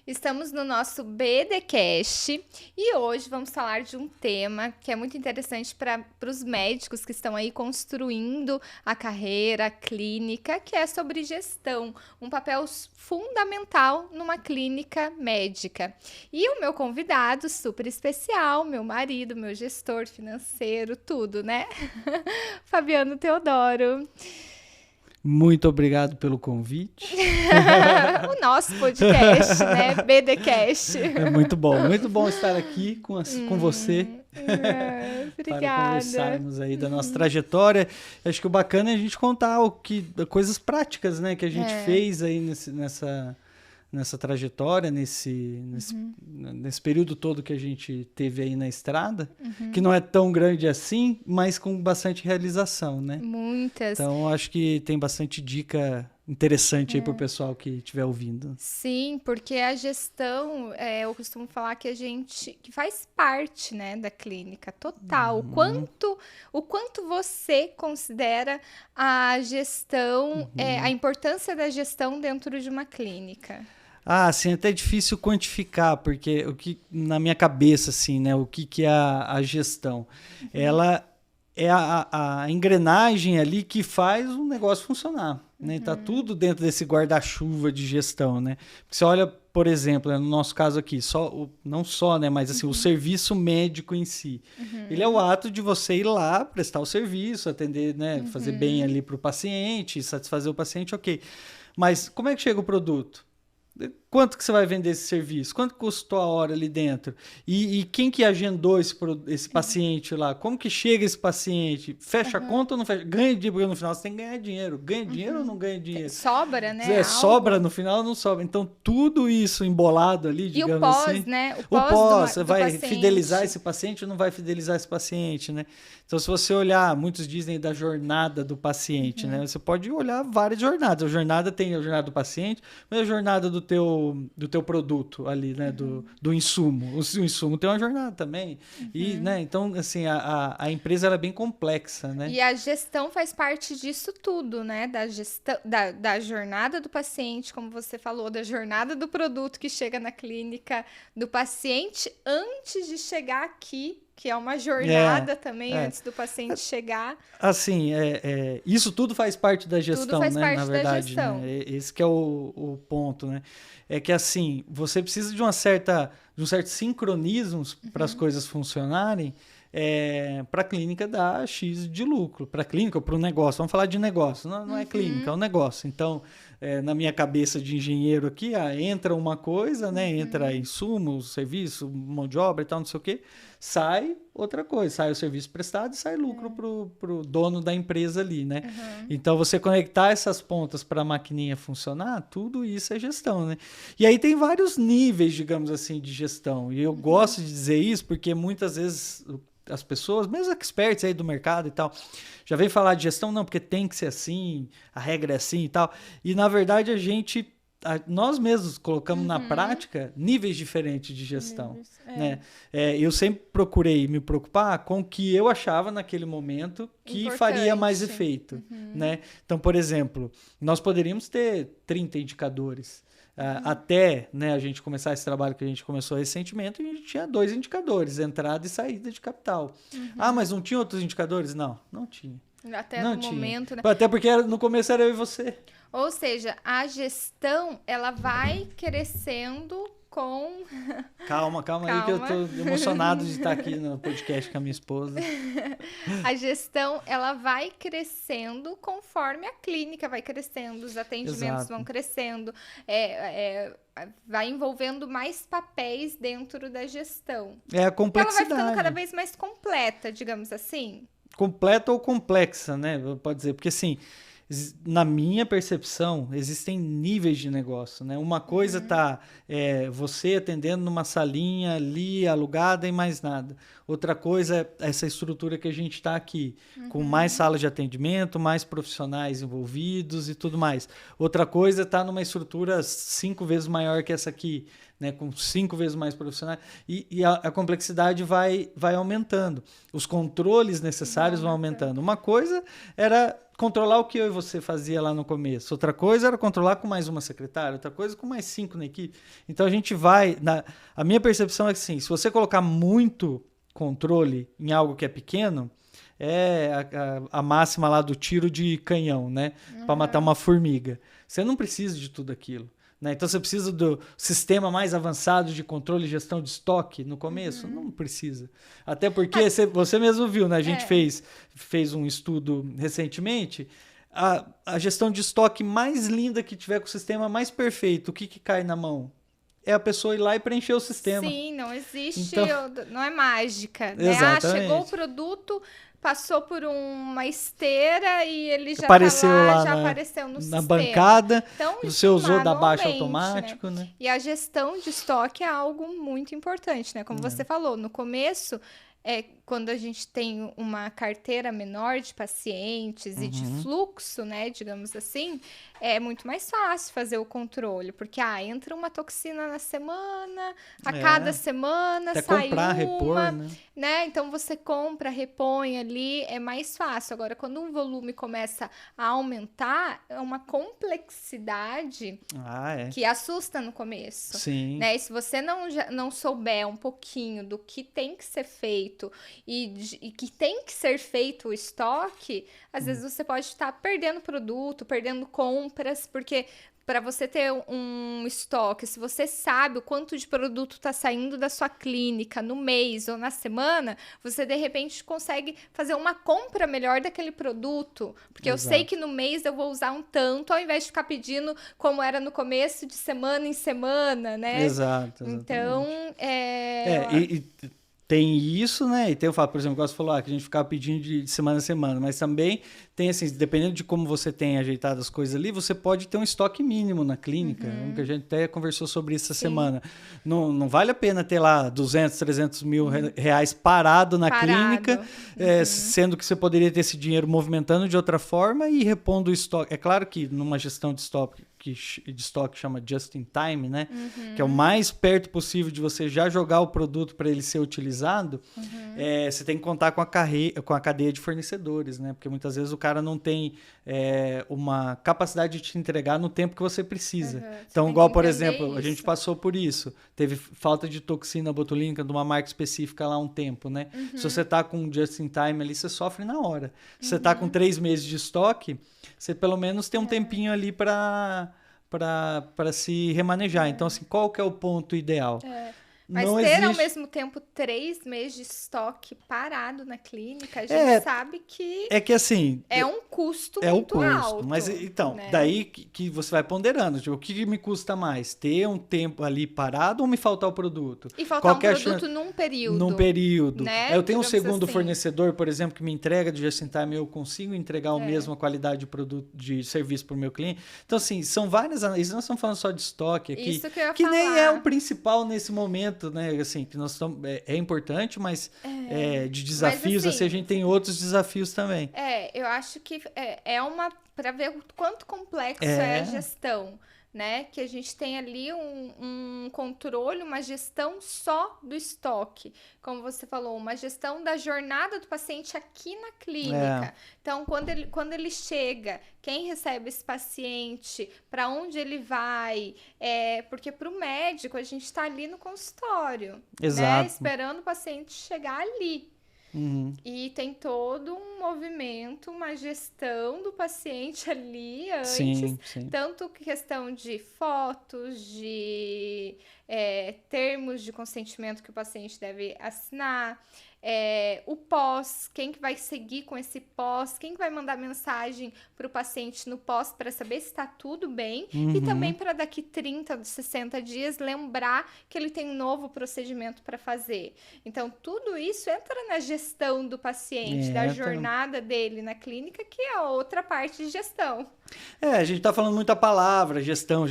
Estamos no nosso BDcast e hoje vamos falar de um tema que é muito interessante para os médicos que estão aí construindo a carreira clínica, que é sobre gestão, um papel fundamental numa clínica médica. E o meu convidado super especial, meu marido, meu gestor financeiro, tudo, né? Fabiano Teodoro. Muito obrigado pelo convite. O nosso podcast, né? BDcast. É muito bom estar aqui com você. Obrigada. Para conversarmos aí da nossa trajetória. Acho que o bacana é a gente contar coisas práticas, né, que a gente fez aí nessa trajetória, nesse período todo que a gente teve aí na estrada, que não é tão grande assim, mas com bastante realização, né? Muitas. Então, acho que tem bastante dica interessante aí para o pessoal que estiver ouvindo. Sim, porque a gestão, eu costumo falar que que faz parte, né, da clínica total. O quanto você considera a gestão, a importância da gestão dentro de uma clínica? Sim, até é difícil quantificar, porque na minha cabeça, assim, né, o que é a gestão? Ela é a engrenagem ali que faz o negócio funcionar, né? Tá tudo dentro desse guarda-chuva de gestão, né? Porque você olha, por exemplo, no nosso caso aqui, não só, né, mas assim, o serviço médico em si. Ele é o ato de você ir lá, prestar o serviço, atender, né, fazer bem ali para o paciente, satisfazer o paciente, ok. Mas como é que chega o produto? Quanto que você vai vender esse serviço? Quanto custou a hora ali dentro? E quem que agendou esse paciente lá? Como que chega esse paciente? Fecha a conta ou não fecha? Ganha dinheiro, porque no final você tem que ganhar dinheiro. Ganha dinheiro ou não ganha dinheiro? Sobra, né? Sobra no final ou não sobra? Então, tudo isso embolado ali, digamos assim. E o pós, né? O pós, do vai paciente. fidelizar esse paciente ou não vai fidelizar esse paciente, né? Então, se você olhar, muitos dizem da jornada do paciente, né? Você pode olhar várias jornadas. A jornada tem a jornada do paciente, mas a jornada do teu produto ali, né? Do insumo. O insumo tem uma jornada também. E, né? Então, assim, a empresa ela é bem complexa, né? E a gestão faz parte disso tudo, né? Da gestão, da jornada do paciente, como você falou, da jornada do produto que chega na clínica, do paciente antes de chegar aqui, que é uma jornada também antes do paciente chegar. Assim, isso tudo faz parte da gestão, tudo faz né? parte Na verdade, da gestão. Né? Esse que é o ponto, né? É que assim, você precisa de um certo sincronismo para as coisas funcionarem, para a clínica dar X de lucro, para a clínica ou para o negócio. Vamos falar de negócio, não é clínica, é um negócio. Então, na minha cabeça de engenheiro aqui, entra uma coisa, né? Entra insumo, serviço, mão de obra e tal, não sei o quê. Sai outra coisa, sai o serviço prestado e sai lucro pro dono da empresa ali, né? Então, você conectar essas pontas para a maquininha funcionar, tudo isso é gestão, né? E aí tem vários níveis, digamos assim, de gestão. E eu gosto de dizer isso porque muitas vezes as pessoas, mesmo experts aí do mercado e tal, já vem falar de gestão, não, porque tem que ser assim, a regra é assim e tal. E, na verdade, nós mesmos colocamos na prática níveis diferentes de gestão. Né? Eu sempre procurei me preocupar com o que eu achava naquele momento que faria mais efeito. Né? Então, por exemplo, nós poderíamos ter 30 indicadores. Até, né, a gente começar esse trabalho que a gente começou recentemente, a gente tinha 2 indicadores, entrada e saída de capital. Mas não tinha outros indicadores? Não tinha. Até no momento, né? Até porque no começo era eu e você. Ou seja, a gestão, ela vai crescendo com... Calma aí que eu tô emocionado de estar aqui no podcast com a minha esposa. A gestão, ela vai crescendo conforme a clínica vai crescendo, os atendimentos vão crescendo, vai envolvendo mais papéis dentro da gestão. É a complexidade. Ela vai ficando cada vez mais completa, digamos assim. Completa ou complexa, né? Pode dizer, porque assim, na minha percepção, existem níveis de negócio, né? Uma coisa tá você atendendo numa salinha ali, alugada e mais nada. Outra coisa é essa estrutura que a gente está aqui, com mais salas de atendimento, mais profissionais envolvidos e tudo mais. Outra coisa é estar numa estrutura 5 vezes maior que essa aqui, né, com 5 vezes mais profissionais, e a complexidade vai aumentando. Os controles necessários vão aumentando. Uma coisa era controlar o que eu e você fazia lá no começo. Outra coisa era controlar com mais uma secretária, outra coisa com mais 5 na equipe. Então a gente vai... A minha percepção é que sim, se você colocar muito controle em algo que é pequeno, é a máxima lá do tiro de canhão, né? Para matar uma formiga. Você não precisa de tudo aquilo. Né? Então você precisa do sistema mais avançado de controle e gestão de estoque no começo? Não precisa. Até porque você mesmo viu, né? A gente fez um estudo recentemente. A gestão de estoque mais linda que tiver com o sistema mais perfeito, o que cai na mão? É a pessoa ir lá e preencher o sistema. Sim, não existe, Então, não é mágica. Né? Exatamente. Chegou o produto, passou por uma esteira e ele já apareceu tá lá, lá já apareceu no na sistema. bancada, Então, você usou da baixa manualmente, automático, né? E a gestão de estoque é algo muito importante, né? Como você falou, no começo, quando a gente tem uma carteira menor de pacientes e de fluxo, né, digamos assim, é muito mais fácil fazer o controle, porque entra uma toxina na semana, a cada semana até sai comprar, uma, repor, né? Então você compra, repõe ali, é mais fácil. Agora, quando um volume começa a aumentar, é uma complexidade que assusta no começo. Sim. Né? E se você não souber um pouquinho do que tem que ser feito e que tem que ser feito o estoque, às vezes você pode estar perdendo produto, perdendo compras, porque para você ter um estoque, se você sabe o quanto de produto está saindo da sua clínica no mês ou na semana, você de repente consegue fazer uma compra melhor daquele produto. Porque eu sei que no mês eu vou usar um tanto, ao invés de ficar pedindo como era no começo, de semana em semana, né? Exato. Então, tem isso, né? E tem o fato, por exemplo, que você falou que a gente ficava pedindo de semana a semana, mas também tem assim, dependendo de como você tem ajeitado as coisas ali, você pode ter um estoque mínimo na clínica, que a gente até conversou sobre isso essa semana. Não vale a pena ter lá 200, 300 mil reais parado na clínica, sendo que você poderia ter esse dinheiro movimentando de outra forma e repondo o estoque. É claro que numa gestão de estoque chama just in time, né? Que é o mais perto possível de você já jogar o produto para ele ser utilizado, você tem que contar com a cadeia de fornecedores, né? Porque muitas vezes o cara não tem uma capacidade de te entregar no tempo que você precisa. Então, igual, por exemplo, a gente passou por isso. Teve falta de toxina botulínica de uma marca específica lá há um tempo, né? Se você tá com just in time ali, você sofre na hora. Se você tá com 3 meses de estoque, você pelo menos tem um tempinho ali para se remanejar. Então, assim, qual que é o ponto ideal? Mas não ter, existe... ao mesmo tempo, 3 meses de estoque parado na clínica, a gente sabe que... É que, assim... É um custo muito alto. Mas, então, né? daí que você vai ponderando. Tipo, o que me custa mais? Ter um tempo ali parado ou me faltar o produto? E faltar um produto num período. Num período. Né? Eu tenho um segundo assim. fornecedor, por exemplo, que me entrega de just in time, eu consigo entregar a mesma qualidade de produto, de serviço para o meu cliente. Então, assim, são várias... Isso nós estamos falando só de estoque aqui. Isso que eu ia que falar. nem é o principal nesse momento, né? Assim, que nós estamos, é importante, mas de desafios, mas, assim, a gente tem outros desafios também. Eu acho que para ver o quanto complexo é a gestão, né? Que a gente tem ali um controle, uma gestão só do estoque. Como você falou, uma gestão da jornada do paciente aqui na clínica. Então, quando ele chega, quem recebe esse paciente, para onde ele vai, porque para o médico a gente está ali no consultório, né? Esperando o paciente chegar ali. E tem todo um movimento, uma gestão do paciente ali antes. Sim. Tanto questão de fotos, de termos de consentimento que o paciente deve assinar. O pós, quem que vai seguir com esse pós, quem que vai mandar mensagem para o paciente no pós para saber se está tudo bem e também para daqui 30, 60 dias lembrar que ele tem um novo procedimento para fazer. Então, tudo isso entra na gestão do paciente, da jornada dele na clínica, que é outra parte de gestão. A gente está falando muita palavra, gestão,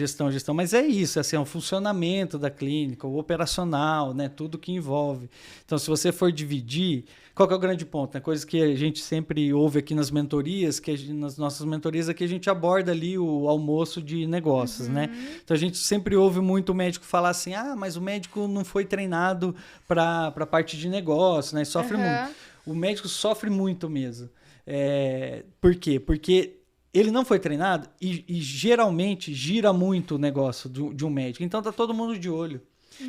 mas é isso, assim, é o funcionamento da clínica, o operacional, né, tudo que envolve. Então, se você for dividir, qual que é o grande ponto? Né? Coisas que a gente sempre ouve aqui nas mentorias, nas nossas mentorias aqui a gente aborda ali o almoço de negócios, né? Então, a gente sempre ouve muito o médico falar assim, mas o médico não foi treinado para a parte de negócio, né? Sofre muito. O médico sofre muito mesmo. Por quê? Porque ele não foi treinado e geralmente gira muito o negócio de um médico. Então tá todo mundo de olho.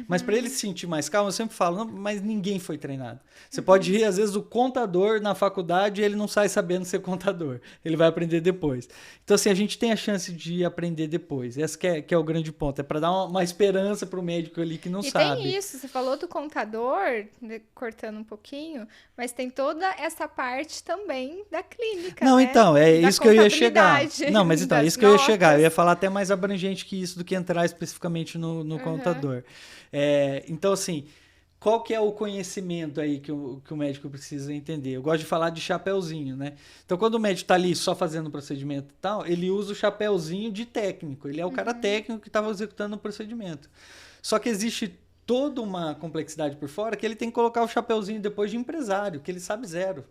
Mas para ele se sentir mais calmo, eu sempre falo, não, mas ninguém foi treinado. Você pode rir, às vezes, o contador na faculdade, ele não sai sabendo ser contador. Ele vai aprender depois. Então, assim, a gente tem a chance de aprender depois. Esse que é o grande ponto. É para dar uma esperança para o médico ali que não sabe. E tem isso, você falou do contador, né, cortando um pouquinho, mas tem toda essa parte também da clínica, Não, né? então, é Da isso que eu ia chegar. contabilidade, Não, mas então, é das isso que eu ia notas. chegar. Eu ia falar até mais abrangente que isso do que entrar especificamente no contador. Então, assim, qual que é o conhecimento aí que o médico precisa entender? Eu gosto de falar de chapéuzinho, né? Então, quando o médico está ali só fazendo o procedimento e tal, ele usa o chapéuzinho de técnico. Ele é o cara técnico que estava executando o procedimento. Só que existe toda uma complexidade por fora que ele tem que colocar o chapéuzinho depois de empresário, que ele sabe zero.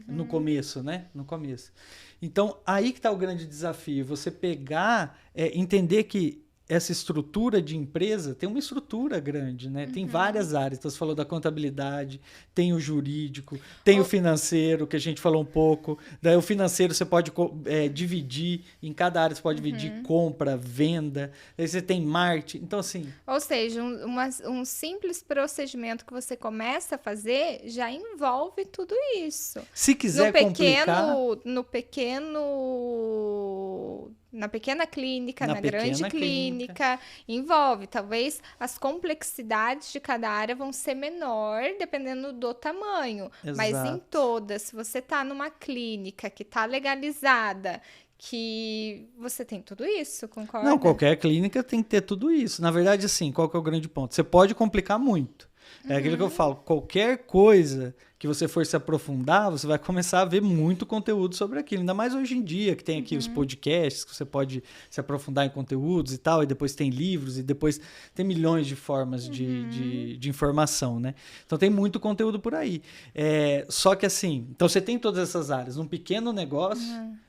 No começo, né? No começo. Então, aí que está o grande desafio. Você pegar, entender que essa estrutura de empresa tem uma estrutura grande, né? Tem várias áreas. Então, você falou da contabilidade, tem o jurídico, tem o financeiro, que a gente falou um pouco. Daí, o financeiro você pode dividir, em cada área você pode dividir compra, venda. Aí você tem marketing. Então, assim... Ou seja, um simples procedimento que você começa a fazer já envolve tudo isso. Se quiser complicar... Na pequena clínica, na pequena grande clínica, envolve. Talvez as complexidades de cada área vão ser menor, dependendo do tamanho. Exato. Mas em todas, se você está numa clínica que está legalizada, que você tem tudo isso, concorda? Não, qualquer clínica tem que ter tudo isso. Na verdade, assim, qual que é o grande ponto? Você pode complicar muito. É aquilo que eu falo, qualquer coisa que você for se aprofundar, você vai começar a ver muito conteúdo sobre aquilo. Ainda mais hoje em dia, que tem aqui os podcasts, que você pode se aprofundar em conteúdos e tal, e depois tem livros, e depois tem milhões de formas de informação, né? Então tem muito conteúdo por aí. Só que assim, então você tem todas essas áreas, num pequeno negócio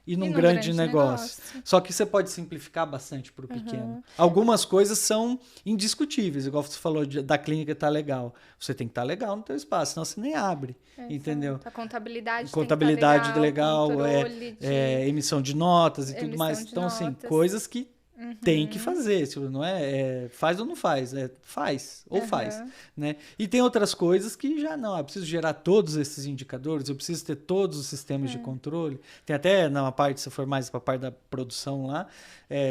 e num grande negócio. Só que você pode simplificar bastante para o pequeno. Algumas coisas são indiscutíveis, igual você falou da clínica tá legal. Você tem que estar legal no teu espaço, senão você nem abre. Entendeu? A contabilidade tem que estar legal, emissão de notas e tudo mais. Então, assim, coisas que tem que fazer, tipo, não faz ou não faz, faz ou faz, né? E tem outras coisas que já não, eu preciso gerar todos esses indicadores, eu preciso ter todos os sistemas de controle. Tem até na parte, se for mais para a parte da produção lá,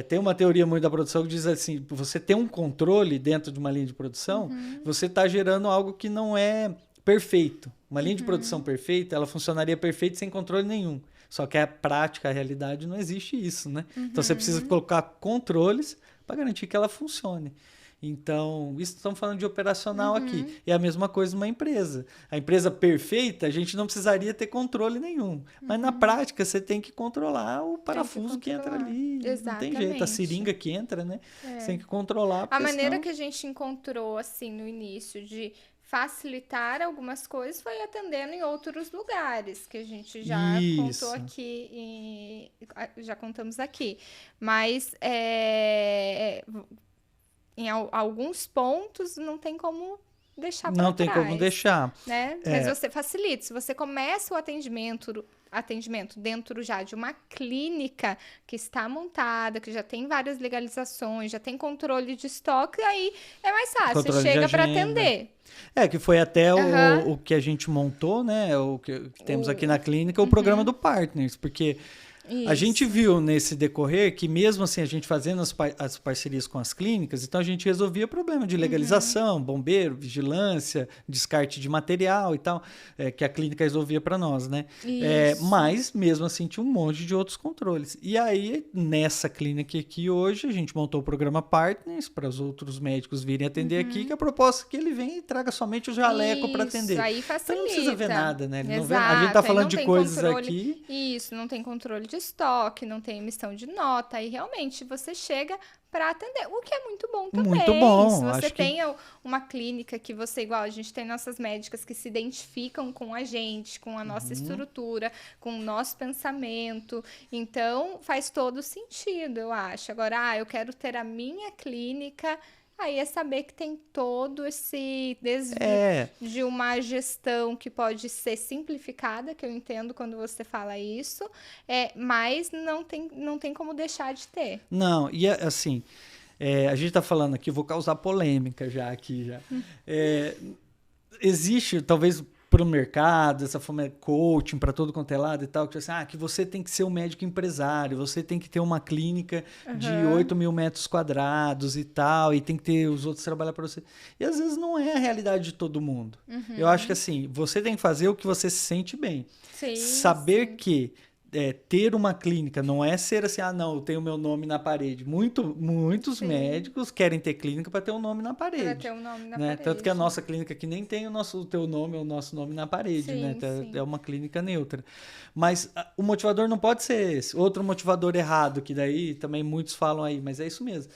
tem uma teoria muito da produção que diz assim, você ter um controle dentro de uma linha de produção, você está gerando algo que não é perfeito. Uma linha de produção perfeita, ela funcionaria perfeito sem controle nenhum. Só que a prática, a realidade, não existe isso, né? Então, você precisa colocar controles para garantir que ela funcione. Então, isso estamos falando de operacional aqui. É a mesma coisa numa empresa. A empresa perfeita, a gente não precisaria ter controle nenhum. Mas, na prática, você tem que controlar o parafuso que entra ali. Exatamente. Não tem jeito. A seringa que entra, né? Você tem que controlar. A maneira que a gente encontrou, assim, no início, de facilitar algumas coisas foi atendendo em outros lugares que a gente já contou aqui, já contamos aqui. Mas em alguns pontos não tem como deixar para trás. Não tem como deixar. Né? Mas você facilita. Se você começa o atendimento dentro já de uma clínica que está montada, que já tem várias legalizações, já tem controle de estoque, aí é mais fácil, você chega para atender. Que foi até o que a gente montou, né? O que temos aqui na clínica, o programa do Partners, porque a gente viu nesse decorrer que mesmo assim a gente fazendo as parcerias com as clínicas, então a gente resolvia problema de legalização, bombeiro, vigilância, descarte de material e tal, que a clínica resolvia para nós, né? Mas mesmo assim tinha um monte de outros controles. E aí nessa clínica aqui hoje a gente montou o programa Partners para os outros médicos virem atender aqui, que a proposta é que ele venha e traga somente o jaleco para atender. Aí facilita. Então não precisa ver nada, né? A gente tá falando de coisas aqui. Isso, não tem controle de estoque, não tem emissão de nota, aí realmente você chega para atender, o que é muito bom também. Muito bom. Se você tem uma clínica que você, igual, a gente tem nossas médicas que se identificam com a gente, com a nossa estrutura, com o nosso pensamento, então faz todo sentido, eu acho. Agora, eu quero ter a minha clínica, Aí é saber que tem todo esse desvio de uma gestão que pode ser simplificada, que eu entendo quando você fala isso, mas não tem como deixar de ter. Não, e assim, a gente está falando aqui, vou causar polêmica já aqui já. Existe, talvez, para o mercado, essa forma de coaching para todo quanto é lado e tal, que, assim, que você tem que ser um médico empresário, você tem que ter uma clínica de 8.000 metros quadrados e tal, e tem que ter os outros trabalhar para você. E às vezes não é a realidade de todo mundo. Eu acho que assim, você tem que fazer o que você se sente bem. Sim, Saber que ter uma clínica não é ser assim, não, eu tenho meu nome na parede. Muitos médicos querem ter clínica para ter um nome na parede. Para ter um nome na né? parede. Tanto que a nossa clínica aqui nem tem o teu nome ou o nosso nome na parede, Sim, né? sim. É uma clínica neutra. Mas o motivador não pode ser esse. Outro motivador errado, que daí também muitos falam aí, mas é isso mesmo.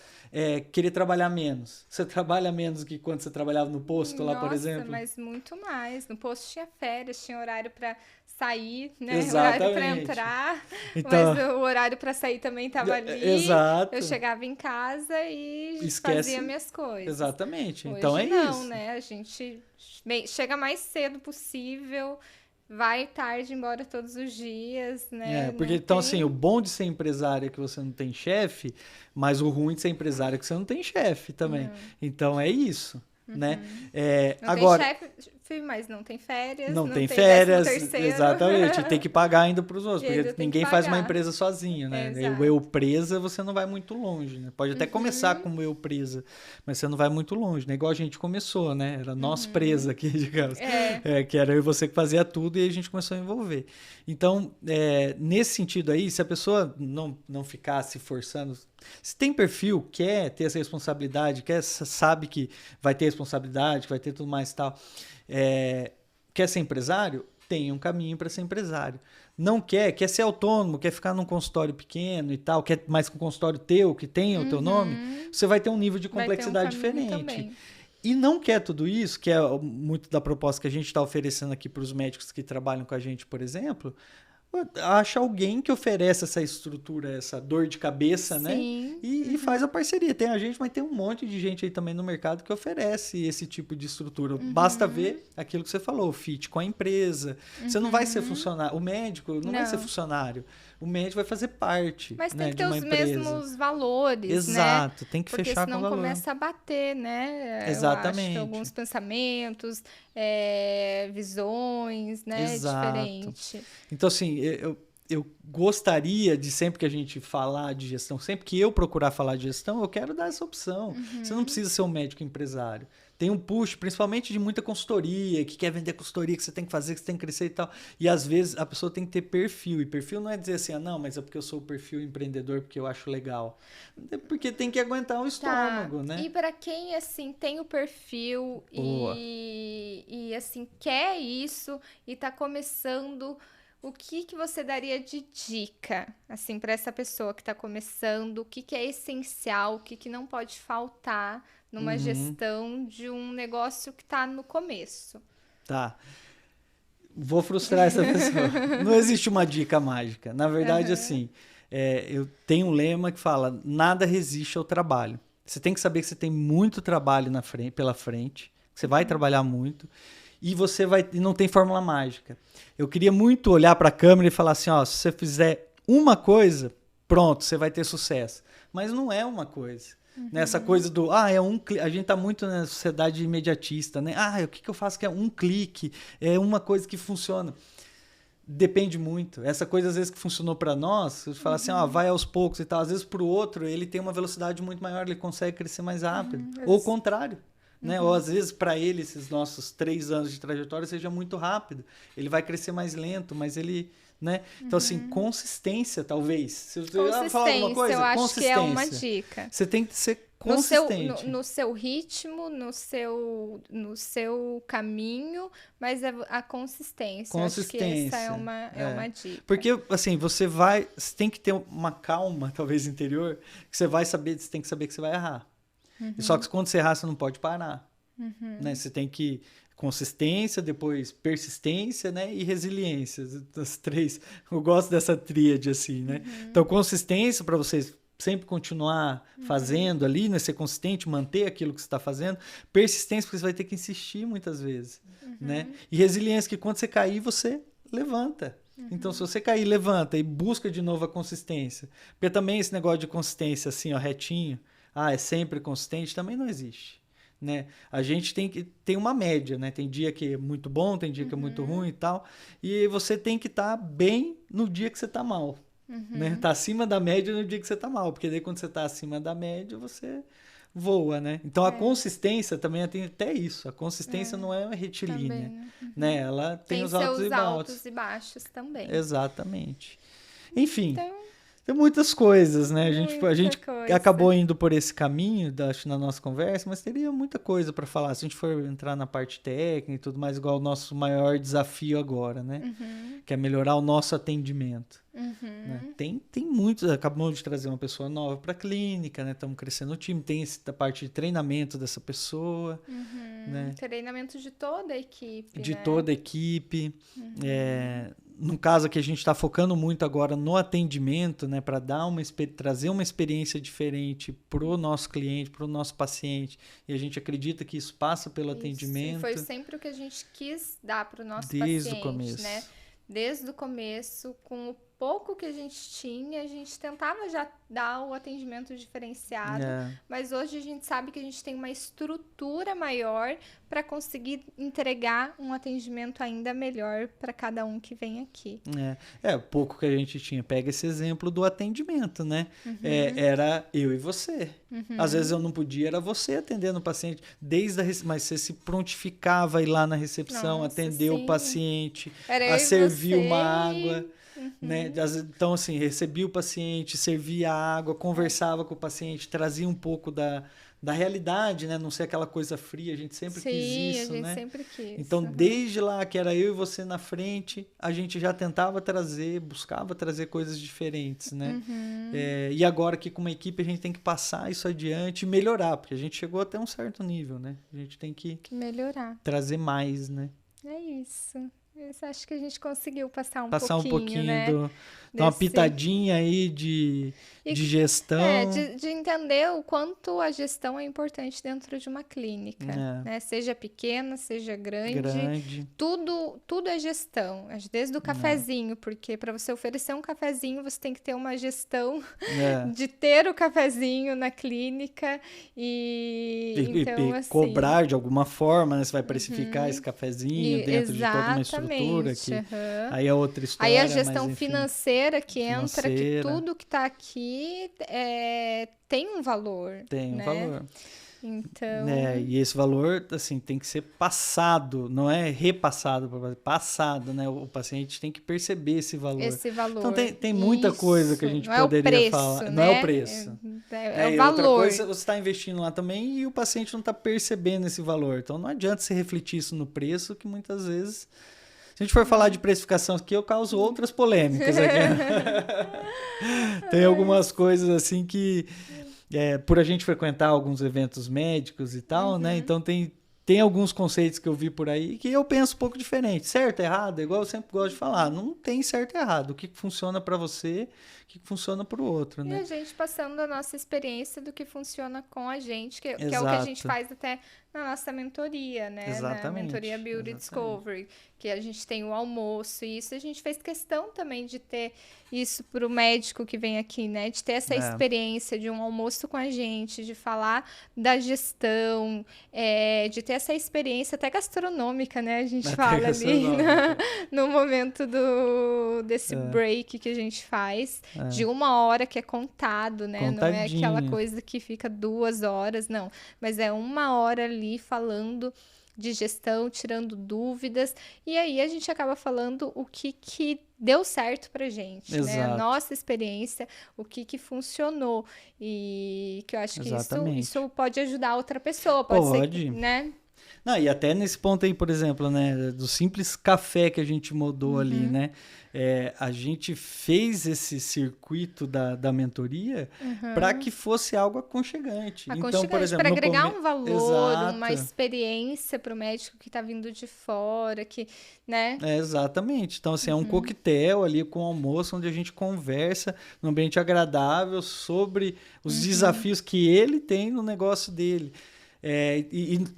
Querer trabalhar menos. Você trabalha menos que quando você trabalhava no posto lá, por exemplo? Nossa, mas muito mais. No posto tinha férias, tinha horário para sair, né? Exatamente. Horário para entrar, então, mas o horário para sair também estava ali. Exato. Eu chegava em casa e fazia minhas coisas. Exatamente. Hoje então é não, isso. Né? A gente chega mais cedo possível, vai tarde embora todos os dias, né? Porque então assim, o bom de ser empresário é que você não tem chefe, mas o ruim de ser empresário é que você não tem chefe também. Então é isso. Né? Não agora, tem chefe, mas não tem férias. Não tem tem férias, 13º. exatamente. E tem que pagar ainda para os outros, porque ninguém faz uma empresa sozinho, né? O eu presa, você não vai muito longe, né? Pode até começar como eu presa, mas você não vai muito longe, né? Igual a gente começou, né? Era nós presa aqui, digamos. Que era eu e você que fazia tudo e a gente começou a envolver. Então, nesse sentido aí, se a pessoa não ficar se forçando, se tem perfil, quer ter essa responsabilidade, sabe que vai ter responsabilidade, que vai ter tudo mais e tal, quer ser empresário, tem um caminho para ser empresário. Não quer ser autônomo, quer ficar num consultório pequeno e tal, quer mais que um consultório teu, que tenha o teu nome, você vai ter um nível de complexidade diferente. Também. E não quer tudo isso, que é muito da proposta que a gente está oferecendo aqui para os médicos que trabalham com a gente, por exemplo, acha alguém que oferece essa estrutura, essa dor de cabeça, né? E faz a parceria. Tem a gente, mas tem um monte de gente aí também no mercado que oferece esse tipo de estrutura. Basta ver aquilo que você falou, o fit com a empresa. Você não vai ser funcionário. O médico não vai ser funcionário. O médico vai fazer parte. Mas tem que ter de uma os empresa. mesmos valores, Exato, né? tem que Porque fechar com o senão valor. começa a bater, né? Exatamente. Eu acho que alguns pensamentos, visões, né? Exato. Diferente. Então, assim, eu gostaria de, sempre que a gente falar de gestão, sempre que eu procurar falar de gestão, eu quero dar essa opção. Você não precisa ser um médico empresário. Tem um push, principalmente de muita consultoria, que quer vender consultoria, que você tem que fazer, que você tem que crescer e tal. E às vezes a pessoa tem que ter perfil. E perfil não é dizer assim, não, mas é porque eu sou o perfil empreendedor, porque eu acho legal. É porque tem que aguentar o estômago, né? E para quem, assim, tem o perfil e assim, quer isso e tá começando... O que você daria de dica, assim, para essa pessoa que está começando? O que é essencial? O que não pode faltar numa gestão de um negócio que está no começo? Tá. Vou frustrar essa pessoa. Não existe uma dica mágica. Na verdade, assim, eu tenho um lema que fala: nada resiste ao trabalho. Você tem que saber que você tem muito trabalho pela frente, que você vai trabalhar muito. E não tem fórmula mágica. Eu queria muito olhar para a câmera e falar assim, se você fizer uma coisa, pronto, você vai ter sucesso. Mas não é uma coisa. Nessa coisa do, a gente está muito na sociedade imediatista, né? O que eu faço que é um clique, é uma coisa que funciona. Depende muito. Essa coisa, às vezes, que funcionou para nós, você fala assim, vai aos poucos e tal. Às vezes, para o outro, ele tem uma velocidade muito maior, ele consegue crescer mais rápido. Ou o contrário. Né? Ou às vezes para ele esses nossos 3 anos de trajetória seja muito rápido, ele vai crescer mais lento, mas ele, né? Então assim, consistência talvez. Se você falar alguma coisa, eu acho que é uma dica. Você tem que ser consistente. No seu ritmo, no seu caminho, mas a consistência. Eu acho que essa é uma dica. Porque assim, você tem que ter uma calma, talvez interior, que você tem que saber que você vai errar. Só que quando você errar, você não pode parar. Né? Você tem que... Consistência, depois persistência, né? E resiliência. As 3. Eu gosto dessa tríade, assim, né? Então, consistência para você sempre continuar fazendo ali, né? Ser consistente, manter aquilo que você está fazendo. Persistência, porque você vai ter que insistir muitas vezes, né? E resiliência, que quando você cair, você levanta. Então, se você cair, levanta e busca de novo a consistência. Porque também esse negócio de consistência assim, ó, retinho, é sempre consistente, também não existe, né? A gente tem uma média, né? Tem dia que é muito bom, tem dia que é muito ruim e tal. E você tem que estar bem no dia que você está mal, né? Tá acima da média no dia que você está mal, porque daí quando você está acima da média, você voa, né? Então a consistência também tem até isso. A consistência não é retilínea, né? Ela tem os altos e baixos. Altos e baixos também. Exatamente. Enfim, tem muitas coisas, né? A gente acabou indo por esse caminho, acho, na nossa conversa, mas teria muita coisa para falar. Se a gente for entrar na parte técnica e tudo mais, igual o nosso maior desafio agora, né? Que é melhorar o nosso atendimento. Né? Tem muitos, acabamos de trazer uma pessoa nova para a clínica, né? Estamos crescendo o time, tem a parte de treinamento dessa pessoa, né? Treinamento de toda a equipe, de toda a equipe. No caso aqui, a gente está focando muito agora no atendimento, né? Para trazer uma experiência diferente para o nosso cliente, para o nosso paciente, e a gente acredita que isso passa pelo atendimento. Foi sempre o que a gente quis dar para o nosso desde paciente, o começo, né? Desde o começo, com o pouco que a gente tinha, a gente tentava já dar o atendimento diferenciado, mas hoje a gente sabe que a gente tem uma estrutura maior para conseguir entregar um atendimento ainda melhor para cada um que vem aqui. O pouco que a gente tinha. Pega esse exemplo do atendimento, né? Era eu e você. Às vezes eu não podia, era você atendendo o paciente, mas você se prontificava a ir lá na recepção, atender o paciente, a servir uma água. Né? Então, assim, recebia o paciente, servia a água, conversava com o paciente, trazia um pouco da realidade, né? Não ser aquela coisa fria, a gente sempre quis isso, a gente né? sempre quis. Então, desde lá, que era eu e você na frente, a gente já tentava buscava trazer coisas diferentes, né? E agora que com uma equipe a gente tem que passar isso adiante e melhorar, porque a gente chegou até um certo nível, né? A gente tem que melhorar. Trazer mais, né? É isso. Eu acho que a gente conseguiu passar um pouquinho, né? Uma pitadinha aí de gestão. De entender o quanto a gestão é importante dentro de uma clínica, né? Seja pequena, seja grande. Tudo é gestão. Desde o cafezinho, porque para você oferecer um cafezinho, você tem que ter uma gestão de ter o cafezinho na clínica então, assim, cobrar de alguma forma, né? Você vai precificar esse cafezinho dentro de toda uma estrutura. Aí é outra história. Aí a gestão financeira que entra, que tudo que está aqui tem um valor. Tem um valor. Então... e esse valor, assim, tem que ser passado, não é repassado, passado, né? O paciente tem que perceber esse valor. Então tem muita coisa que a gente poderia falar. Né? Não é o preço. É o e valor. Outra coisa, você está investindo lá também e o paciente não está percebendo esse valor. Então não adianta você refletir isso no preço, que muitas vezes... Se a gente for falar de precificação aqui, eu causo outras polêmicas aqui. Tem algumas coisas assim que, por a gente frequentar alguns eventos médicos e tal, né? Então tem alguns conceitos que eu vi por aí que eu penso um pouco diferente. Certo, errado, igual eu sempre gosto de falar. Não tem certo e errado. O que funciona para você, o que funciona para o outro, né? E a gente passando a nossa experiência do que funciona com a gente, que é o que a gente faz até na nossa mentoria, né? Exatamente. Na mentoria Beauty Discovery, que a gente tem o almoço, e isso a gente fez questão também de ter isso para o médico que vem aqui, né? De ter essa experiência de um almoço com a gente, de falar da gestão, de ter essa experiência até gastronômica, né? A gente fala ali no momento desse break que a gente faz, de 1 hora que é contado, né? Não é aquela coisa que fica 2 horas, não. Mas é 1 hora ali falando de gestão, tirando dúvidas, e aí a gente acaba falando o que deu certo pra gente, né? A nossa experiência, o que funcionou, e que eu acho que isso pode ajudar outra pessoa, pode ser, né? Não, e até nesse ponto aí, por exemplo, né, do simples café que a gente mudou ali, né? A gente fez esse circuito da mentoria para que fosse algo aconchegante. Então, por exemplo, para agregar um valor, Exato. uma experiência para o médico que está vindo de fora, que, né? Exatamente. Então, assim, é um coquetel ali com almoço, onde a gente conversa num ambiente agradável sobre os desafios que ele tem no negócio dele.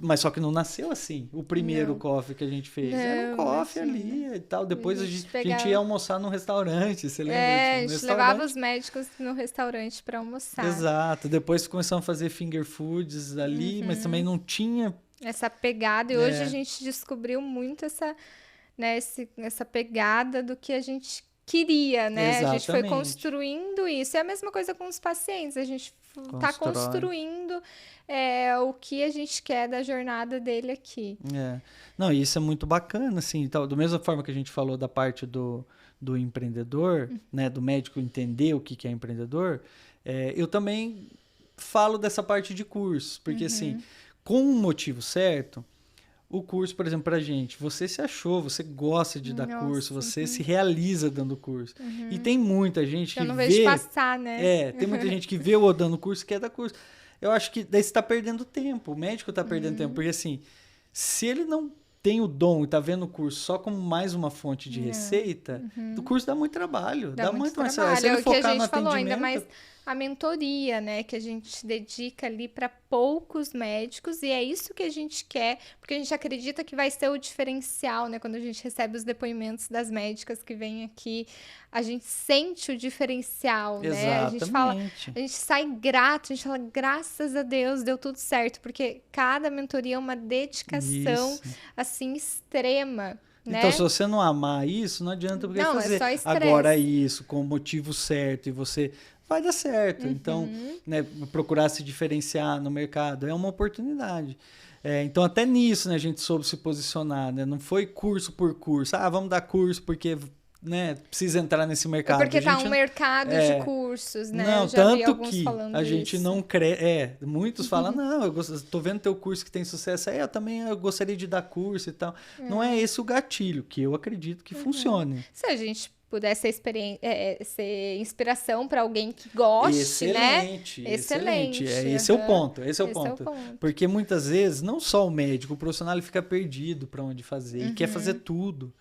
Mas só que não nasceu assim, o primeiro coffee que a gente fez. Era um coffee ali e tal. Depois a gente ia almoçar num restaurante, você lembra? A gente levava os médicos no restaurante para almoçar. Exato. Depois começamos a fazer finger foods ali, mas também não tinha... essa pegada. E hoje a gente descobriu muito essa pegada do que a gente queria, né? Exatamente. A gente foi construindo isso. É a mesma coisa com os pacientes. A gente está construindo o que a gente quer da jornada dele aqui. Não, e isso é muito bacana, assim. Então, da mesma forma que a gente falou da parte do empreendedor, né? Do médico entender o que é empreendedor, eu também falo dessa parte de cursos. Porque, assim, com um motivo certo... O curso, por exemplo, pra gente, você se achou, você gosta de dar curso, você se realiza dando curso. E tem muita gente que eu não vejo passar, né? Tem muita gente que vê o dando curso e quer dar curso. Eu acho que daí você tá perdendo tempo, o médico tá perdendo tempo, porque assim, se ele não tem o dom e tá vendo o curso só como mais uma fonte de receita, o curso dá muito trabalho. Dá muito trabalho. Se ele focar no atendimento... ainda mais a mentoria, né, que a gente dedica ali para poucos médicos, e é isso que a gente quer, porque a gente acredita que vai ser o diferencial, né, quando a gente recebe os depoimentos das médicas que vêm aqui, a gente sente o diferencial, né, a gente sai grato, a gente fala, graças a Deus, deu tudo certo, porque cada mentoria é uma dedicação, assim, extrema. Né? Então, se você não amar isso, não adianta porque fazer agora isso, com o motivo certo, e você vai dar certo. Então, né, procurar se diferenciar no mercado é uma oportunidade. Então, até nisso, né, a gente soube se posicionar. Né? Não foi curso por curso. Vamos dar curso porque... né, precisa entrar nesse mercado. Porque tá um mercado de cursos, né? Não, eu já tanto vi alguns que falando a gente isso. não crê. Muitos falam, não, eu tô vendo teu curso que tem sucesso aí, eu gostaria de dar curso e tal. Não é esse o gatilho, que eu acredito que funcione. Se a gente pudesse ser inspiração para alguém que goste, excelente, né? Excelente. Esse é o ponto. Esse é o ponto. Porque muitas vezes, não só o médico, o profissional ele fica perdido para onde fazer e quer fazer tudo.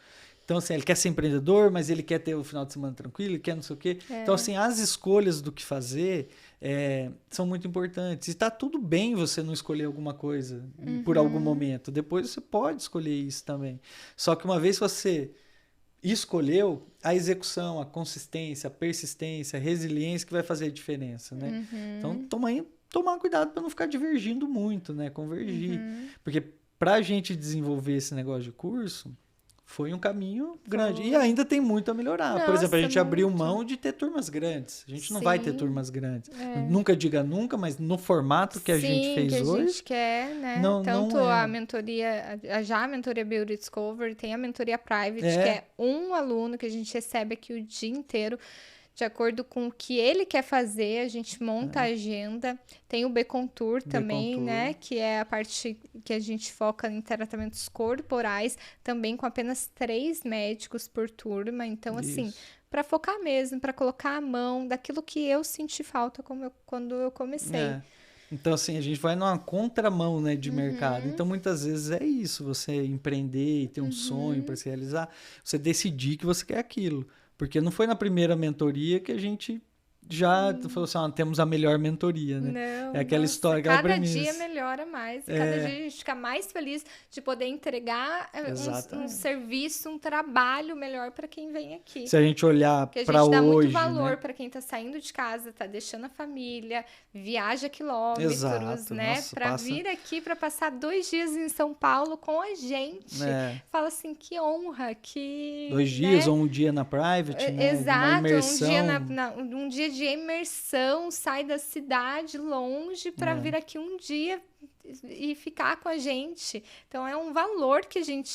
Então, assim, ele quer ser empreendedor, mas ele quer ter o final de semana tranquilo, ele quer não sei o quê. Então, assim, as escolhas do que fazer são muito importantes. E tá tudo bem você não escolher alguma coisa por algum momento. Depois você pode escolher isso também. Só que uma vez você escolheu, a execução, a consistência, a persistência, a resiliência que vai fazer a diferença, né? Então, tomar cuidado para não ficar divergindo muito, né? Convergir. Porque pra gente desenvolver esse negócio de curso... foi um caminho grande. E ainda tem muito a melhorar. Por exemplo, a gente abriu mão de ter turmas grandes. A gente não vai ter turmas grandes. Nunca diga nunca, mas no formato que a gente fez hoje... a gente quer, né? Tanto a mentoria... a mentoria Beauty Discovery, tem a mentoria Private, que é um aluno que a gente recebe aqui o dia inteiro... de acordo com o que ele quer fazer, a gente monta a agenda. Tem o B-Contour também, né? Que é a parte que a gente foca em tratamentos corporais, também com apenas 3 médicos por turma. Então, assim, para focar mesmo, para colocar a mão daquilo que eu senti falta quando eu comecei. Então, assim, a gente vai numa contramão, né, de mercado. Então, muitas vezes é isso, você empreender e ter um sonho para se realizar, você decidir que você quer aquilo. Porque não foi na primeira mentoria que a gente já falou assim, temos a melhor mentoria, né? Não, aquela história, aquela premissa. Cada dia melhora mais. Cada dia a gente fica mais feliz de poder entregar um serviço, um trabalho melhor para quem vem aqui. Se a gente olhar para hoje... Porque a gente dá muito valor, né? Para quem está saindo de casa, está deixando a família, viaja quilômetros, né? Para vir aqui, para passar 2 dias em São Paulo com a gente. Fala assim, que honra, que... 2 dias ou um dia na private, né? Exato, uma imersão. um dia de imersão, sai da cidade longe para vir aqui um dia e ficar com a gente. Então, é um valor que a gente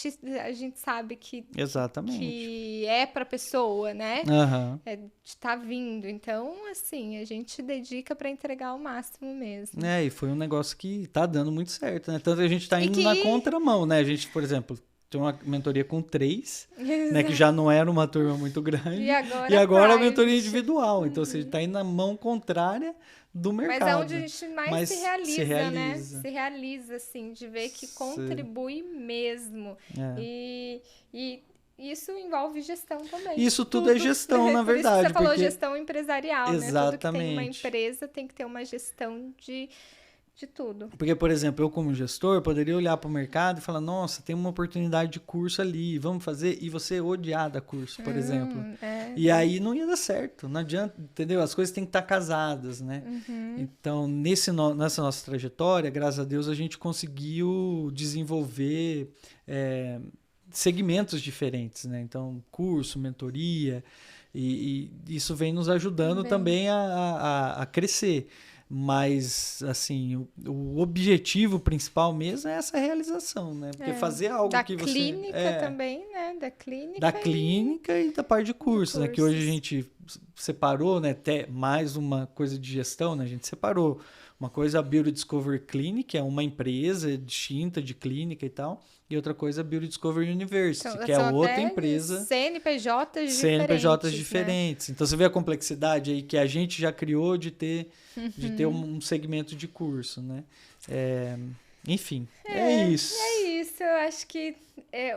sabe Exatamente. que é para a pessoa, né? Aham. É de estar vindo. Então, assim, a gente dedica para entregar o máximo mesmo. E foi um negócio que tá dando muito certo, né? Tanto que a gente tá indo na contramão, né? A gente, por exemplo, tem uma mentoria com 3, né? Que já não era uma turma muito grande. E agora a mentoria individual. Então, você tá indo na mão contrária do mercado. Mas é onde a gente mais se realiza, né? Se realiza, assim, de ver que contribui mesmo. E isso envolve gestão também. Isso tudo é gestão, na verdade. Por isso que você falou gestão empresarial, Exatamente. né? Tudo que tem uma empresa tem que ter uma gestão de tudo. Porque, por exemplo, eu como gestor poderia olhar para o mercado e falar, nossa, tem uma oportunidade de curso ali, vamos fazer, e você odiar da curso, por exemplo. E aí não ia dar certo, não adianta, entendeu? As coisas têm que estar casadas, né? Então, nessa nossa trajetória, graças a Deus, a gente conseguiu desenvolver segmentos diferentes, né? Então, curso, mentoria, e isso vem nos ajudando também a crescer. Mas, assim, o objetivo principal mesmo é essa realização, né? Porque fazer algo que você... Da clínica também, né? Da clínica e da parte de cursos, né? Que hoje a gente separou, né? Até mais uma coisa de gestão, né? A gente separou uma coisa a Beauty Discovery Clinic, que é uma empresa distinta de clínica e tal. E outra coisa a Beauty Discovery University, que é outra empresa. CNPJs diferentes. Né? Então, você vê a complexidade aí que a gente já criou de ter um segmento de curso, né? Enfim, é isso. É isso. Eu acho que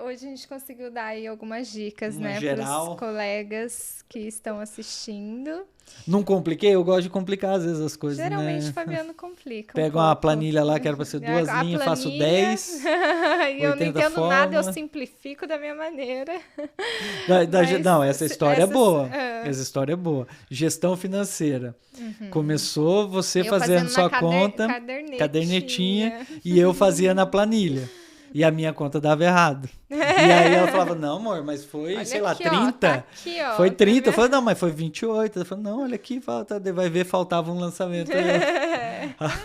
hoje a gente conseguiu dar aí algumas dicas, né? Para os colegas que estão assistindo. Não compliquei? Eu gosto de complicar às vezes as coisas, Geralmente, né? Fabiano complica Pega uma planilha lá que era para ser 2 linhas, faço 10. E eu não entendo nada, eu simplifico da minha maneira. Não, essa história é boa. Essa história é boa. Gestão financeira. Começou você fazendo sua conta, cadernetinha, e eu fazia na planilha. E a minha conta dava errado. E aí ela falava, não, amor, mas foi, olha sei lá, aqui, 30. Ó, tá aqui, ó, foi 30. Tá, eu falei, não, mas foi 28. Ela falou, não, olha aqui, vai ver, faltava um lançamento.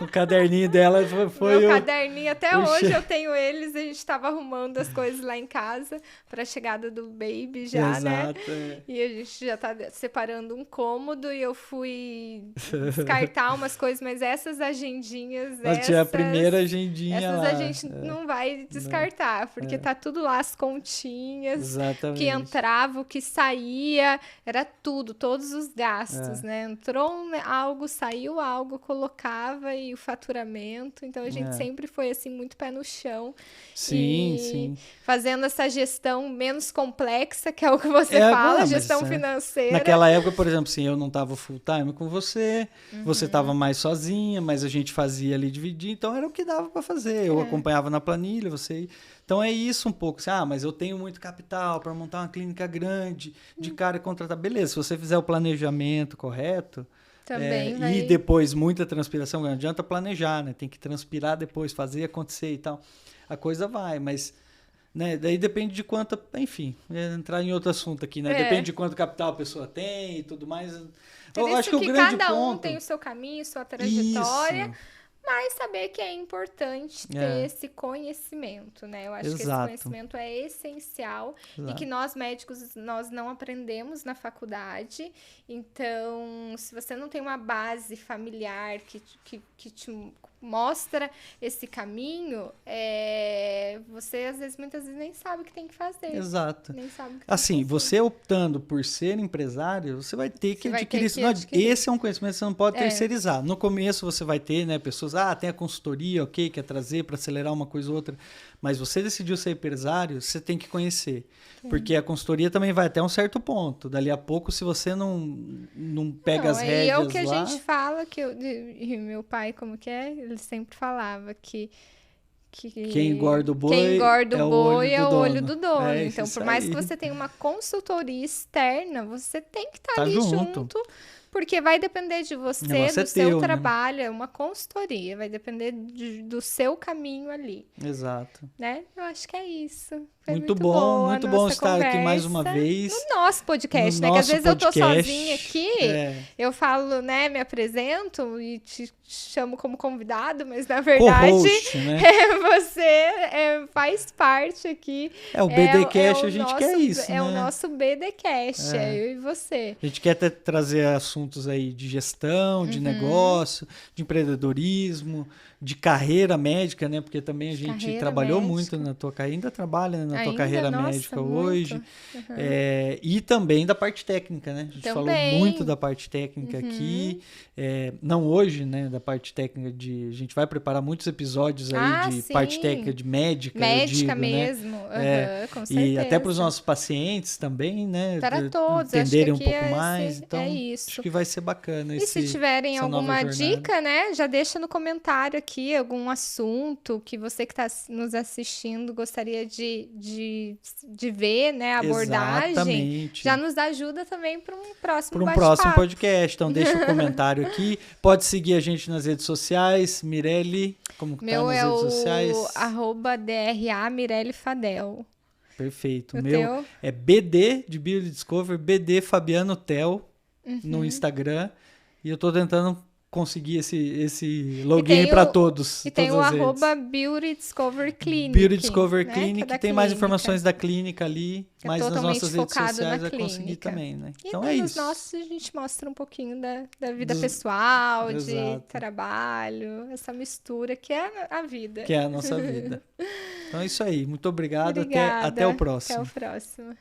O caderninho dela foi meu caderninho, até hoje eu tenho eles, a gente estava arrumando as coisas lá em casa para a chegada do baby já, Exato, né? E a gente já tá separando um cômodo e eu fui descartar umas coisas, mas essas agendinhas, tinha a primeira agendinha essas lá. a gente não vai descartar, porque tá tudo lá, as continhas, exatamente. Que entrava, o que saía, era tudo, todos os gastos, né? Entrou algo, saiu algo, colocava e o faturamento, então a gente sempre foi assim, muito pé no chão. Sim. Fazendo essa gestão menos complexa, que é o que você fala, gestão financeira. Naquela época, por exemplo, assim, eu não estava full time com você, você estava mais sozinha, mas a gente fazia ali dividir, então era o que dava para fazer. Eu acompanhava na planilha, você... Então é isso um pouco, assim, mas eu tenho muito capital para montar uma clínica grande, de cara e contratar. Beleza, se você fizer o planejamento correto, e depois muita transpiração, não adianta planejar, né? Tem que transpirar depois, fazer acontecer e tal. A coisa vai, mas... Né? Daí depende de quanto, enfim, entrar em outro assunto aqui, né? Depende de quanto capital a pessoa tem e tudo mais. Eu acho que o grande cada um tem o seu caminho, sua trajetória. Isso. Mas saber que é importante ter esse conhecimento, né? Eu acho que esse conhecimento é essencial e que nós médicos, nós não aprendemos na faculdade. Então, se você não tem uma base familiar que te mostra esse caminho, você às vezes, muitas vezes nem sabe o que tem que fazer. Exato. Nem sabe o que assim, você optando por ser empresário, você vai ter que adquirir isso. Esse é um conhecimento que você não pode terceirizar. No começo você vai ter, né, pessoas, tem a consultoria, ok, quer trazer para acelerar uma coisa ou outra, mas você decidiu ser empresário, você tem que conhecer. Porque a consultoria também vai até um certo ponto. Dali a pouco, se você não pega as rédeas lá... É o que a gente fala, e meu pai, como que é? Ele sempre falava que quem engorda o boi, é o olho do dono. Então, por mais que você tenha uma consultoria externa, você tem que estar ali junto Porque vai depender de você, O negócio do é seu teu, né? trabalho, é uma consultoria, vai depender do seu caminho ali, Exato. né? Eu acho que é isso. Foi Muito muito boa a muito bom nossa estar aqui mais uma conversa vez. no nosso podcast, No né? Que às nosso vezes eu tô podcast. sozinha aqui, É. eu falo, né, me apresento e te chamo como convidado, mas na verdade Co-host, né? você faz parte aqui. É, o BDcast o a gente nosso, quer isso, É o né? nosso BDcast, É. eu e você. A gente quer até trazer assuntos aí de gestão, de negócio, de empreendedorismo, de carreira médica, né? Porque também a gente Carreira trabalhou médica. muito na tua carreira, ainda trabalha na tua Ainda? carreira Nossa, médica muito. hoje. Uhum. E também da parte técnica, né? A gente falou Também. muito da parte técnica aqui. Não hoje, né? Da parte técnica a gente vai preparar muitos episódios aí de sim. parte técnica de médica, eu Médica digo, né? mesmo, com certeza. E até para os nossos pacientes também, né? Para todos, entenderem acho um que pouco aqui mais. Então, é isso. acho que vai ser bacana E se tiverem essa nova alguma jornada. dica, né, já deixa no comentário aqui algum assunto que você que está nos assistindo gostaria de ver, né, a abordagem. Exatamente. Já nos ajuda também para um próximo Para um bate-papo. próximo podcast. Então, deixa o comentário aqui. Pode seguir a gente nas redes sociais. Mirelle, como que Meu tá nas é redes sociais? o @DRA Mirelle Fadel. Perfeito. O O meu teu? é BD de Biodiscover, BD Fabiano Tel no Instagram. E eu tô tentando conseguir esse login para todos. E tem o todas as redes. @Beauty Discover Clinic. Beauty Discover né, Clinic, que é da tem mais clínica. informações da clínica ali, Que é mas nas totalmente nossas redes focado sociais na vai conseguir clínica. também, né? E Então é nos isso. nossos a gente mostra um pouquinho da vida Dos- pessoal, de Exato. trabalho, essa mistura que é a vida. Que é a nossa vida. Então é isso aí. Muito obrigado. Obrigada. Até o próximo. Até o próximo.